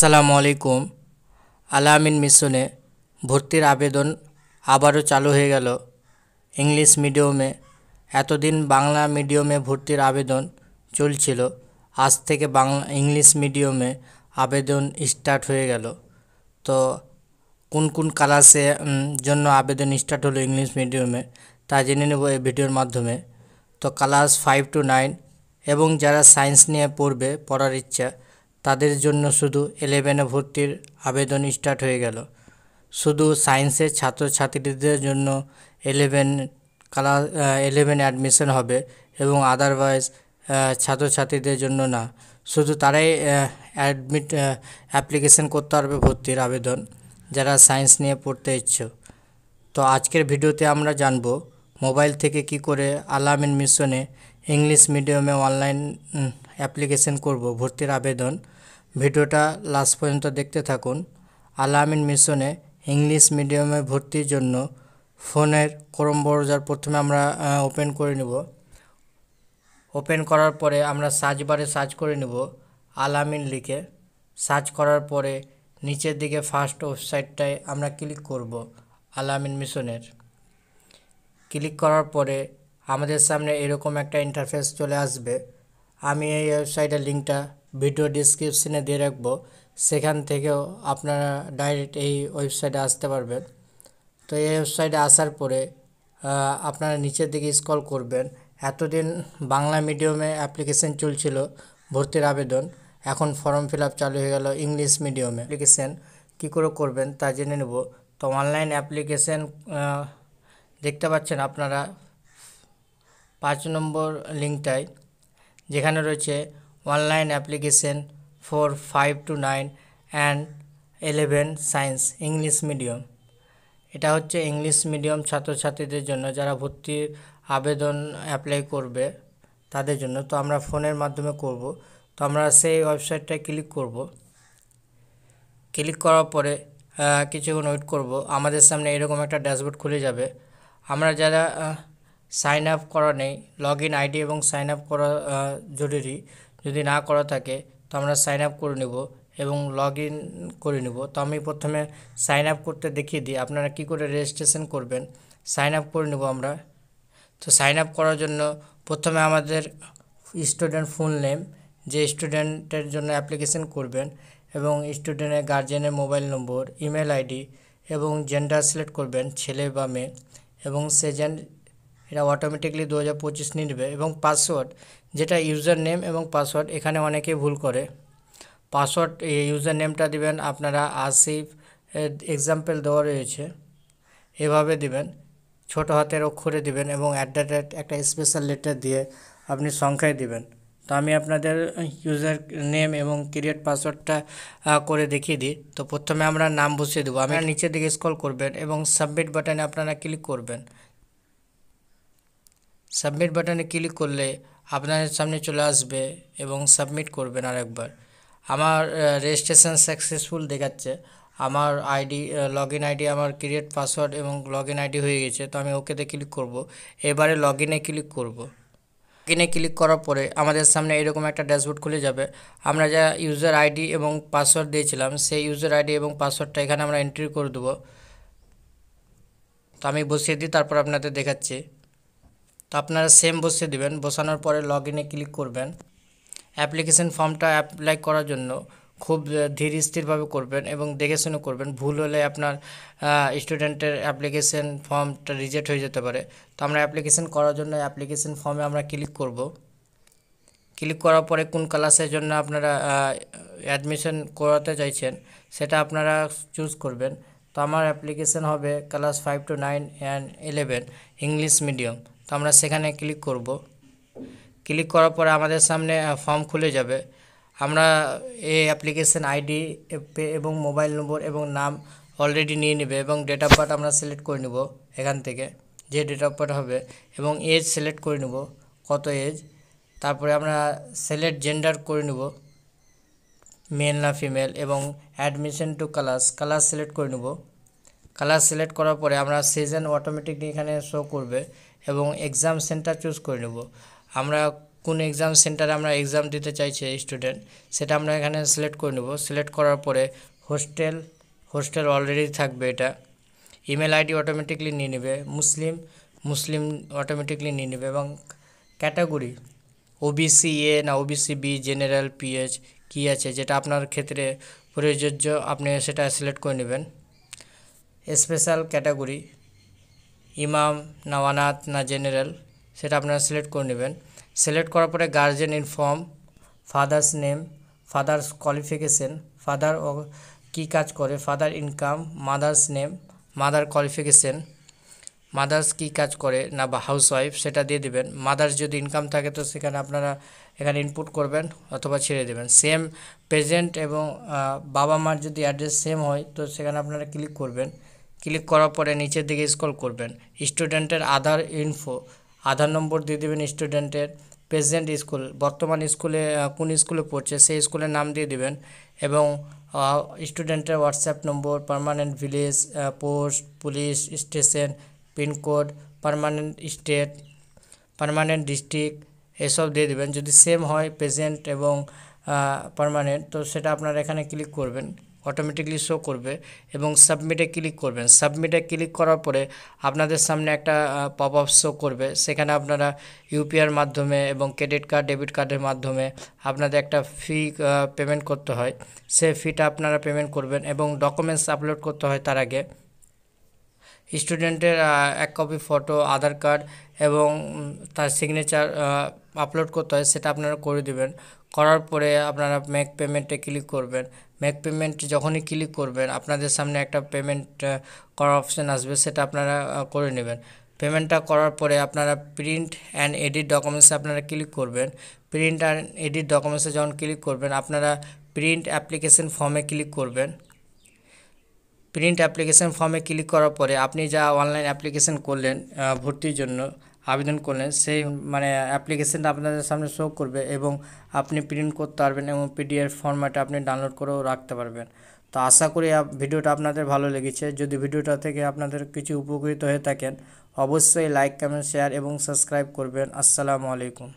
আসসালামু আলাইকুম। আল-আমিন মিশনে ভর্তির আবেদন আবারও চালু হয়ে গেল ইংলিশ মিডিয়ামে। এতদিন বাংলা মিডিয়ামে ভর্তির আবেদন চলছিল, আজ থেকে ইংলিশ মিডিয়ামে আবেদন স্টার্ট হয়ে গেল। তো কোন কোন ক্লাসে জন্য আবেদন স্টার্ট হলো ইংলিশ মিডিয়ামে তা জেনে নেব এই ভিডিওর মাধ্যমে। তো ক্লাস 5 to 9 এবং যারা সায়েন্স নিয়ে পড়ার ইচ্ছা তাদের জন্য শুধু 11-এ ভর্তির আবেদন স্টার্ট হয়ে গেল। শুধু সায়েন্সের ছাত্রছাত্রীদের জন্য 11 অ্যাডমিশন হবে এবং আদারওয়াইজ ছাত্রছাত্রীদের জন্য না। শুধু তারাই অ্যাপ্লিকেশন করতে পারবে ভর্তির আবেদন যারা সায়েন্স নিয়ে পড়তে ইচ্ছুক। তো আজকের ভিডিওতে আমরা জানব মোবাইল থেকে কি করে আল-আমিন মিশনে ইংলিশ মিডিয়ামে অনলাইন অ্যাপ্লিকেশন করব ভর্তির আবেদন। ভিডিওটা লাস্ট পর্যন্ত দেখতে থাকুন। আল-আমিন মিশনে ইংলিশ মিডিয়ামে ভর্তির জন্য ফোনের ক্রোম ব্রাউজার প্রথমে আমরা ওপেন করে নেব। ওপেন করার পরে আমরা সার্চ বারে সার্চ করে নেব আল-আমিন লিখে। সার্চ করার পরে নিচের দিকে ফার্স্ট ওয়েবসাইটটায় আমরা ক্লিক করব আল-আমিন মিশনের। ক্লিক করার পরে আমাদের সামনে এরকম একটা ইন্টারফেস চলে আসবে। আমি এই ওয়েবসাইটের লিঙ্কটা ভিডিও ডিসক্রিপশনে দিয়ে রাখবো, সেখান থেকেও আপনারা ডাইরেক্ট এই ওয়েবসাইটে আসতে পারবেন। তো এই ওয়েবসাইটে আসার পরে আপনারা নিচের দিকে স্ক্রল করবেন। এতদিন বাংলা মিডিয়ামে অ্যাপ্লিকেশন চলছিল ভর্তির আবেদন, এখন ফর্ম ফিল আপ চালু হয়ে গেল ইংলিশ মিডিয়ামে। অ্যাপ্লিকেশন কী করে করবেন তা জেনে নেব। তো অনলাইন অ্যাপ্লিকেশন দেখতে পাচ্ছেন আপনারা 5 নম্বর লিঙ্কটায়, যেখানে রয়েছে online application for 5 to 9 and 11 science English medium. এটা হচ্ছে ইংলিশ মিডিয়াম ছাত্রছাত্রীদের জন্য যারা ভর্তির আবেদন অ্যাপ্লাই করবে তাদের জন্য। তো আমরা ফোনের মাধ্যমে করব। তো আমরা সেই ওয়েবসাইটটায় ক্লিক করব। ক্লিক করার পরে কিছুক্ষণ ওয়েট করব। আমাদের সামনে এরকম একটা ড্যাশবোর্ড খুলে যাবে। আমরা যারা সাইন আপ করা নেই, লগ ইন আইডি এবং সাইন আপ করা জরুরি। যদি না করা থাকে তো আমরা সাইন আপ করে নেব এবং লগ ইন করে নেব। তো আমি প্রথমে সাইন আপ করতে দেখিয়ে দিই আপনারা কি করে রেজিস্ট্রেশন করবেন। সাইন আপ করে নেব আমরা। তো সাইন আপ করার জন্য প্রথমে আমাদের স্টুডেন্ট ফুল নেম, যে স্টুডেন্টের জন্য অ্যাপ্লিকেশন করবেন, এবং স্টুডেন্টের গার্জেনের মোবাইল নম্বর, ইমেল আইডি এবং জেন্ডার সিলেক্ট করবেন ছেলে বা মেয়ে, এবং এটা অটোমেটিকলি 2025 নিয়ে নেবে। এবং পাসওয়ার্ড, যেটা ইউজার নেম এবং পাসওয়ার্ড, এখানে অনেকেই ভুল করে। পাসওয়ার্ড ইউজার নেমটা দিবেন আপনারা আসিফ, এক্সাম্পল দেওয়া রয়েছে, এভাবে দিবেন, ছোট হাতের অক্ষরে দিবেন এবং @ একটা স্পেশাল লেটার দিয়ে আপনি সংখ্যায় দিবেন। তো আমি আপনাদের ইউজার নেম এবং ক্রিয়েট পাসওয়ার্ডটা করে দেখিয়ে দিই। তো প্রথমে আমরা নাম বসিয়ে দেবো। আমি নিচের দিকে স্ক্রল করবেন এবং সাবমিট বাটনে আপনারা ক্লিক করবেন। সাবমিট বাটনে ক্লিক করলে আপনাদের সামনে চলে আসবে এবং সাবমিট করবেন আরেকবার। আমার রেজিস্ট্রেশন সাকসেসফুল দেখাচ্ছে। আমার আইডি, লগ ইন আইডি, আমার ক্রিয়েট পাসওয়ার্ড এবং লগ ইন আইডি হয়ে গেছে। তো আমি ওকেতে ক্লিক করব। এবারে লগ ইনে ক্লিক করব। লগ ইনে ক্লিক করার পরে আমাদের সামনে এরকম একটা ড্যাশবোর্ড খুলে যাবে। আমরা যা ইউজার আইডি এবং পাসওয়ার্ড দিয়েছিলাম সেই ইউজার আইডি এবং পাসওয়ার্ডটা এখানে আমরা এন্ট্রি করে দেবো। তো আমি বসিয়ে দিই, তারপর আপনাদের দেখাচ্ছি। তো আপনারা সেম বসিয়ে দেবেন। বসানোর পরে লগ ইনে ক্লিক করবেন। অ্যাপ্লিকেশন ফর্মটা অ্যাপ্লাই করার জন্য খুব ধীর স্থিরভাবে করবেন এবং দেখে শুনে করবেন। ভুল হলে আপনার স্টুডেন্টের অ্যাপ্লিকেশন ফর্মটা রিজেক্ট হয়ে যেতে পারে। তো আমরা অ্যাপ্লিকেশন করার জন্য অ্যাপ্লিকেশন ফর্মে আমরা ক্লিক করব। ক্লিক করার পরে কোন ক্লাসের জন্য আপনারা অ্যাডমিশন করাতে চাইছেন সেটা আপনারা চুজ করবেন। তো আমার অ্যাপ্লিকেশন হবে class 5 to 9 and 11 English medium. তো আমরা সেখানে ক্লিক করব। ক্লিক করার পরে আমাদের সামনে ফর্ম খুলে যাবে। আমরা এই অ্যাপ্লিকেশন আইডি এবং মোবাইল নম্বর এবং নাম অলরেডি নিয়ে নেবে এবং ডেট অফ বার্থ আমরা সিলেক্ট করে নেব এখান থেকে, যে ডেট অফ বার্থ হবে, এবং এজ সিলেক্ট করে নেব কত এজ। তারপরে আমরা সিলেক্ট জেন্ডার করে নেব মেল না ফিমেল, এবং অ্যাডমিশন টু কালার সিলেক্ট করে নেব। কালার সিলেক্ট করার পরে আমরা সিজন অটোমেটিকলি এখানে শো করবে এবং এক্সাম সেন্টার চুজ করে নেব। আমরা কোন এক্সাম সেন্টারে আমরা এক্সাম দিতে চাইছি স্টুডেন্ট, সেটা আমরা এখানে সিলেক্ট করে নেব। সিলেক্ট করার পরে হোস্টেল অলরেডি থাকবে, এটা ইমেল আইডি অটোমেটিকলি নিয়ে নেবে, মুসলিম অটোমেটিকলি নিয়ে নেবে, এবং ক্যাটাগরি ওবিসি এ না ওবিসি বি, জেনারেল, পিএইচ কী আছে যেটা আপনার ক্ষেত্রে প্রযোজ্য আপনি সেটা সিলেক্ট করে নেবেন। স্পেশাল ক্যাটাগরি ইমাম না অনাথ না জেনারেল সেটা আপনারা সিলেক্ট করে নেবেন। সিলেক্ট করার পরে guardian inform, father's name, father's qualification, father কী কাজ করে, father income, mother's name, mother qualification, mother's কী কাজ করে না বা হাউস ওয়াইফ সেটা দিয়ে দেবেন। মাদার্স যদি ইনকাম থাকে তো সেখানে আপনারা এখানে ইনপুট করবেন অথবা ছেড়ে দেবেন। সেম প্রেজেন্ট এবং বাবা মার যদি অ্যাড্রেস সেম হয় তো সেখানে আপনারা ক্লিক করবেন। ক্লিক করার পরে নিচের দিকে স্ক্রল করবেন, স্টুডেন্টের আধার ইনফো, আধার নম্বর দিয়ে দেবেন, স্টুডেন্টের প্রেজেন্ট স্কুল বর্তমান স্কুলে কোন স্কুলে পড়ছে সেই স্কুলের নাম দিয়ে দেবেন, এবং স্টুডেন্টের WhatsApp number, permanent village, post, police station, pincode, permanent state, permanent district এসব দিয়ে দেবেন। যদি সেম হয় প্রেজেন্ট এবং পার্মানেন্ট তো সেটা আপনারা এখানে ক্লিক করবেন, অটোমেটিকলি শো করবে, এবং সাবমিটে ক্লিক করবেন। সাবমিটে ক্লিক করার পরে আপনাদের সামনে একটা পপ আপ শো করবে, সেখানে আপনারা ইউপিআইয়ের মাধ্যমে এবং ক্রেডিট কার্ড ডেবিট কার্ডের মাধ্যমে আপনাদের একটা ফি পেমেন্ট করতে হয়, সেই ফিটা আপনারা পেমেন্ট করবেন, এবং ডকুমেন্টস আপলোড করতে হয় তার আগে। স্টুডেন্টের এক কপি ফটো, আধার কার্ড এবং তার সিগনেচার আপলোড করতে হয়, সেটা আপনারা করে দেবেন। করার পরে আপনারা মেক পেমেন্টে ক্লিক করবেন। মেক পেমেন্ট যখনই ক্লিক করবেন আপনাদের সামনে একটা পেমেন্ট করার অপশান আসবে, সেটা আপনারা করে নেবেন। পেমেন্টটা করার পরে আপনারা প্রিন্ট অ্যান্ড এডিট ডকুমেন্টসে আপনারা ক্লিক করবেন। প্রিন্ট অ্যান্ড এডিট ডকুমেন্টসে যখন ক্লিক করবেন আপনারা প্রিন্ট অ্যাপ্লিকেশন ফর্মে ক্লিক করবেন। প্রিন্ট অ্যাপ্লিকেশন ফর্মে ক্লিক করার পরে আপনি যা অনলাইন অ্যাপ্লিকেশন করলেন, ভর্তির জন্য আবেদন করলেন, সেই অ্যাপ্লিকেশনটা আপনাদের সামনে শো করবে, এবং আপনি প্রিন্ট করতে পারবেন এবং পিডিএফ ফরম্যাটে আপনি ডাউনলোড করেও রাখতে পারবেন। তো আশা করি ভিডিওটা আপনাদের ভালো লেগেছে। যদি ভিডিওটা থেকে আপনাদের কিছু উপকৃত হয়ে থাকেন অবশ্যই লাইক, কমেন্ট, শেয়ার এবং সাবস্ক্রাইব করবেন। আসসালামু আলাইকুম।